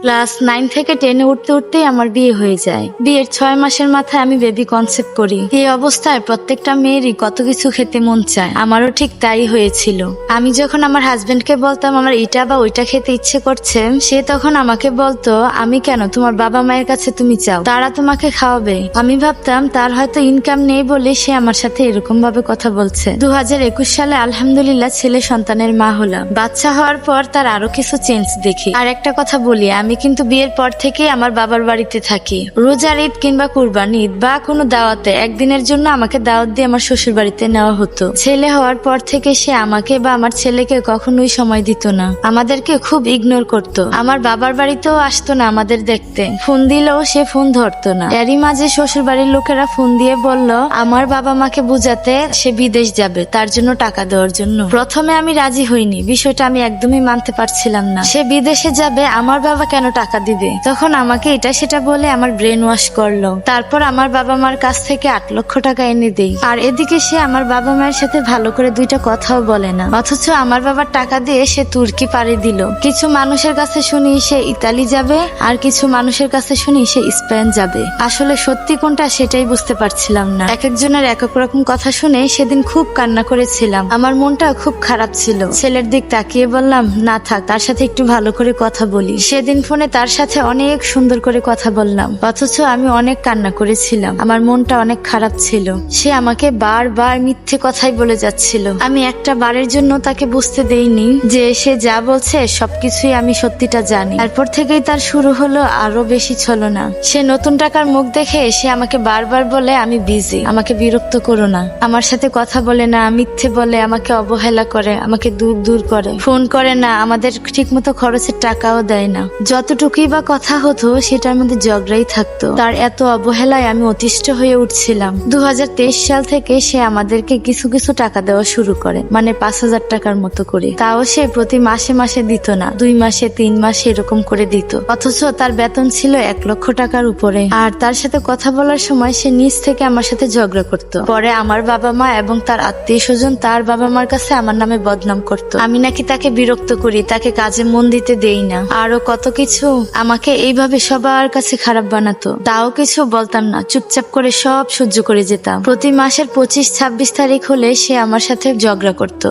Class 9 থেকে 10-এ উঠতে উঠতেই আমার বিয়ে হয়ে যায়। বিয়ের 6 মাসের মাথায় আমি বেবি কনসেপ্ট করি। এই অবস্থায় প্রত্যেকটা মেয়েরই কত কিছু খেতে মন চায়, আমারও ঠিক তাই হয়েছিল। আমি যখন আমার হাজবেন্ডকে বলতাম আমার এটা বা ওইটা খেতে ইচ্ছে করছে, সে তখন আমাকে বলতো, আমি কেন, তোমার বাবা মায়ের কাছে তুমি চাও, তারা তোমাকে খাওয়াবে। আমি ভাবতাম তার হয়তো ইনকাম নেই বলে সে আমার সাথে এরকম ভাবে কথা বলছে। 2021 সালে আলহামদুলিল্লাহ ছেলে সন্তানের মা হলাম। বাচ্চা হওয়ার পর তার আরো কিছু চেঞ্জ দেখি। আর একটা কথা বলি, আমি কিন্তু বিয়ের পর থেকে আমার বাবার বাড়িতে থাকি। রোজার ঈদ কিংবা কুরবানি ঈদ বা কোনো দাওয়াতে একদিনের জন্য আমাকে দাওয়াত দিয়ে আমার শ্বশুর বাড়িতে নেওয়া হতো। ছেলে হওয়ার পর থেকে সে আমাকে বা আমার ছেলেকে কখনোই সময় দিত না, আমাদেরকে খুব ইগনোর করত। আমার বাবার বাড়িতেও আসতো না আমাদের দেখতে, ফোন দিলেও সে ফোন ধরতো না। এরই মাঝে শ্বশুর বাড়ির লোকেরা ফোন দিয়ে বলল আমার বাবা মাকে বুঝাতে সে বিদেশ যাবে, তার জন্য টাকা দেওয়ার জন্য। প্রথমে আমি রাজি হইনি, বিষয়টা আমি একদমই মানতে পারছিলাম না। সে বিদেশে যাবে, আমার বাবা কেন টাকা দিবে? তখন আমাকে এটা সেটা বলে আমার ব্রেন ওয়াশ করলো। তারপর আমার বাবা মার কাছ থেকে 8 লক্ষ টাকা এনে দেই। আর এদিকে সে আমার বাবা মায়ের সাথে ভালো করে দুইটা কথাও বলে না, অথচ আমার বাবার টাকা দিয়ে সে তুর্কি পাড়ি দিল। কিছু মানুষের কাছে শুনি সে ইতালি যাবে, আর কিছু মানুষের কাছে শুনি সে স্পেন যাবে। আসলে সত্যি কোনটা সেটাই বুঝতে পারছিলাম না। এক একজনের এক এক রকম কথা শুনে সেদিন খুব কান্না করেছিলাম, আমার মনটা খুব খারাপ ছিল। ছেলের দিক তাকিয়ে বললাম না থাক, তার সাথে একটু ভালো করে কথা বলি। সেদিন ফোনে তার সাথে অনেক সুন্দর করে কথা বললাম, অথচ আমি অনেক কান্না করেছিলাম, আমার মনটা অনেক খারাপ ছিল। সে আমাকে বারবার মিথ্যে কথাই বলে যাচ্ছিল। আমি একটা বারের জন্য তাকে বুঝতে দেইনি যে সে যা বলছে সবকিছুই আমি সত্যিটা জানি। তারপর থেকেই তার শুরু হলো আরো বেশি ছলনা। সে নতুন টাকার মুখ দেখে সে আমাকে বারবার বলে আমি বিজি, আমাকে বিরক্ত করো না। আমার সাথে কথা বলে না, মিথ্যে বলে, আমাকে অবহেলা করে, আমাকে দূর দূর করে, ফোন করে না, আমাদের ঠিকমতো খরচের টাকাও দেয় না। যতটুকুই বা কথা হতো সেটার মধ্যে ঝগড়াই থাকতো। তার এত অবহেলায় আমি অতিষ্ঠ হয়ে উঠছিলাম। 2023 সাল থেকে সে আমাদেরকে কিছু কিছু টাকা দেওয়া শুরু করে, মানে 5,000 টাকার মতো করে। তাও সে প্রতি মাসে মাসে দিত না, 2 মাসে 3 মাসে এরকম করে দিত। অথচ তার বেতন ছিল 1 লক্ষ টাকার উপরে। আর তার সাথে কথা বলার সময় সে নিজ থেকে আমার সাথে ঝগড়া করত। পরে আমার বাবা মা এবং তার আত্মীয় স্বজন তার বাবা মার কাছে আমার নামে বদনাম করত, আমি নাকি তাকে বিরক্ত করি, তাকে কাজে মন দিতে দেই না, আরো কত কিছু। আমাকে এইভাবে সবার কাছে খারাপ বানাতো, তাও কিছু বলতাম না, চুপচাপ করে সব সহ্য করে যেতাম। প্রতি মাসের 25-26 তারিখ হলে সে আমার সাথে ঝগড়া করত,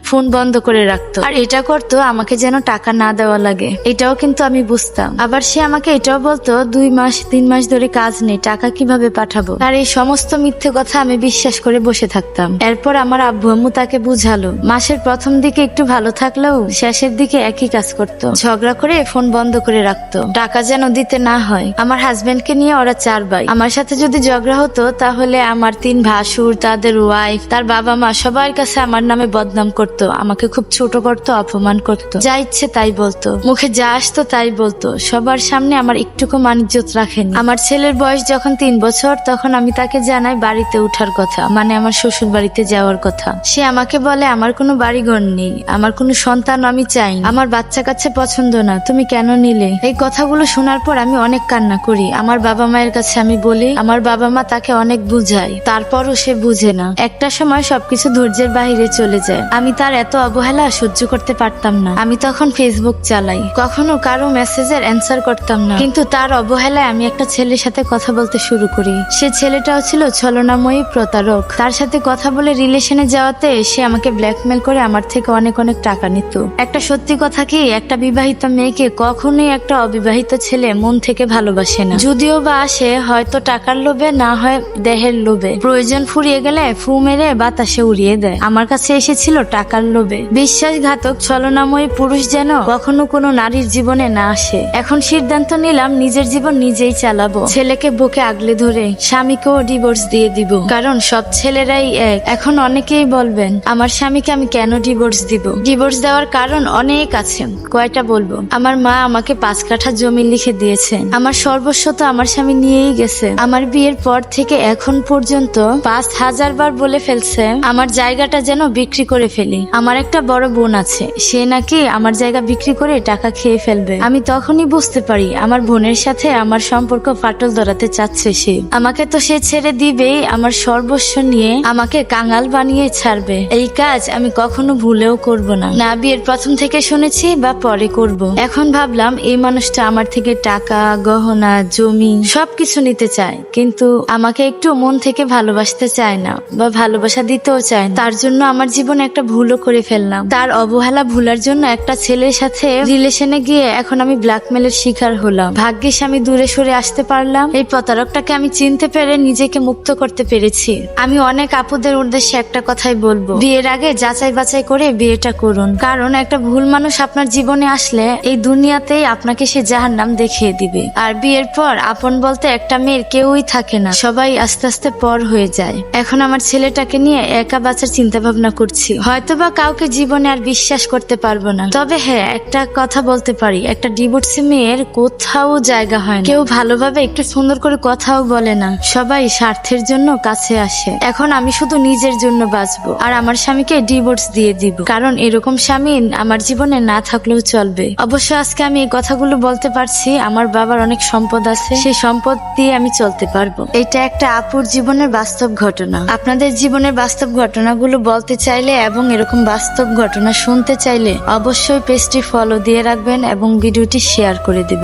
ফোন বন্ধ করে রাখতো। আর এটা করতো আমাকে যেন টাকা না দেওয়া লাগে, এটাও কিন্তু আমি বুঝতাম। আবার সে আমাকে এটাও বলতো 2-3 মাস ধরে কাজ নেই, টাকা কিভাবে পাঠাবো। আর এই সমস্ত মিথ্যে কথা আমি বিশ্বাস করে বসে থাকতাম। এরপর আমার আব্বু আম্মু তাকে বুঝালো। মাসের প্রথম দিকে একটু ভালো থাকলেও শেষের দিকে একই কাজ করতো, ঝগড়া করে ফোন বন্ধ করে রাখতো, টাকা যেন দিতে না হয়। আমার হাজবেন্ডকে নিয়ে ওরা 4 ভাই, আমার সাথে যদি ঝগড়া হতো তাহলে আমার 3 ভাসুর, তাদের ওয়াইফ, তার বাবা মা সবার কাছে আমার নামে বদনাম করতো, আমাকে খুব ছোট করতো, অপমান করতো, যা ইচ্ছে তাই বলতো, মুখে যা আসতো তাই বলতো। সবার সামনে আমার একটুকু মান-ইজ্জত রাখেনি। আমার ছেলের বয়স যখন 3 বছর তখন আমি তাকে জানাই বাড়িতে উঠার কথা, মানে আমার শ্বশুর বাড়িতে যাওয়ার কথা। সে আমাকে বলে আমার কোনো বাড়িঘর নেই, আমার কোনো সন্তান আমি চাই, আমার বাচ্চা কাছে পছন্দ না, তুমি কেন নিলে? এই কথাগুলো শোনার পর আমি অনেক কান্না করি। আমার বাবা মায়ের কাছে আমি বলি, আমার বাবা মা তাকে অনেক বুঝায়, তারপরও সে বুঝে না। একটা সময় সবকিছু ধৈর্যের বাহিরে চলে যায়। আমি তার এত অবহেলা সহ্য করতে পারতাম না। আমি তখন ফেসবুক চালাই, কখনো কারো মেসেজের অ্যান্সার করতাম না। কিন্তু তার অবহেলায় আমি একটা ছেলের সাথে কথা বলতে শুরু করি। সে ছেলেটাও ছিল ছলনাময়ী প্রতারক। তার সাথে কথা বলে রিলেশনে যাওয়াতে সে আমাকে ব্ল্যাকমেল করে আমার থেকে অনেক অনেক টাকা নিত। একটা সত্যি কথা কি, একটা বিবাহিত মেয়েকে কখনোই একটা অবিবাহিত ছেলে মন থেকে ভালোবাসে না। যদিও বা আসে হয়তো টাকার লোভে, না হয় দেহের লোভে। প্রয়োজন ফুরিয়ে গেলে ফু মেরে বাতাসে উড়িয়ে দেয়। আমার কাছে এসেছিল টাকার লোভে। বিশ্বাসঘাতক ছলনাময়ী পুরুষ যেন কখনো কোনো নারীর জীবনে না আসে। এখন সিদ্ধান্ত নিলাম নিজের জীবন নিজেই চালাবো। ছেলেকে বুকে আগলে ধরে স্বামীকেও ডিভোর্স দিয়ে দিব, কারণ সব ছেলেরাই এক। এখন অনেকেই বলবেন আমার স্বামীকে আমি কেন ডিভোর্স দিব? ডিভোর্স দেওয়ার কারণ অনেক আছে, কয়টা বলবো? আমার মা আমাকে 5 কাঠা জমি লিখে দিয়েছে, আমার সর্বস্ব তো আমার স্বামী নিয়েই গেছে। আমার বিয়ের পর থেকে এখন পর্যন্ত 5,000 বার বলে ফেলছে আমার জায়গাটা যেন বিক্রি করে ফেলি। আমার একটা বড় বোন আছে, সে নাকি আমার জায়গা বিক্রি করে টাকা খেয়ে ফেলবে। আমি তখনই বুঝতে পারি আমার বোনের সাথে আমার সম্পর্ক ফাটল ধরাতে চাচ্ছে সে। আমাকে তো সে ছেড়ে দিবেই, আমার সর্বস্ব নিয়ে আমাকে কাঙাল বানিয়ে ছাড়বে। এই কাজ আমি কখনো ভুলেও করব না, না বিয়ের প্রথম থেকে শুনেছি বা পরে করব। এখন ভাবলাম এই মানুষটা আমার থেকে টাকা, গহনা, জমি সবকিছু নিতে চায়, কিন্তু আমাকে একটু মন থেকে ভালোবাসতে চায় না বা ভালোবাসা দিতেও চায় না। তার জন্য আমার জীবনে একটা ভুলও করে ফেললাম। তার অবহেলা ভুলার জন্য একটা ছেলের সাথে রিলেশনে গিয়ে এখন আমি ব্ল্যাকমেলের শিকার হলাম। ভাগ্যিস আমি দূরে সরে আসতে পারলাম। এই প্রতারকটাকে আমি চিনতে পেরে নিজেকে মুক্ত করতে পেরেছি। আমি অনেক আপুদের উদ্দেশ্যে একটা কথাই বলবো, বিয়ের আগে যাচাই বাছাই করে বিয়েটা করুন। কারণ একটা ভুল মানুষ আপনার জীবনে আসলে এই দুনিয়াতেই আপনাকে সে জাহান্নাম দেখিয়ে দিবে। আর বিয়ের পর আপন বলতে একটা মেয়ের কেউই থাকে না, সবাই আস্তে আস্তে পর হয়ে যায়। এখন আমার ছেলেটাকে নিয়ে একা বাঁচার চিন্তা ভাবনা করছি। হয়তোবা কাউকে জীবনে আর বিশ্বাস করতে পারবো না। তবে হ্যাঁ, একটা কথা বলতে পারি, একটা ডিভোর্সি মেয়ের কোথাও জায়গা হয় না। কেউ ভালোভাবে একটু সুন্দর করে কথাও বলে না, সবাই স্বার্থের জন্য কাছে আসে। এখন আমি শুধু নিজের জন্য বাঁচবো আর আমার স্বামীকে ডিভোর্স দিয়ে দিব, কারণ এরকম স্বামী আমার জীবনে না থাকলেও চলবে। অবশ্য আজকে আমি এই কথাগুলো বলতে পারছি, আমার বাবার অনেক সম্পদ আছে, সেই সম্পদ দিয়ে আমি চলতে পারবো। এটা একটা আপুর জীবনের বাস্তব ঘটনা। আপনাদের জীবনের বাস্তব ঘটনাগুলো বলতে চাইলে এবং এরকম বাস্তব ঘটনা শুনতে চাইলে অবশ্যই পেজটি ফলো দিয়ে রাখবেন এবং ভিডিওটি শেয়ার করে দিবেন।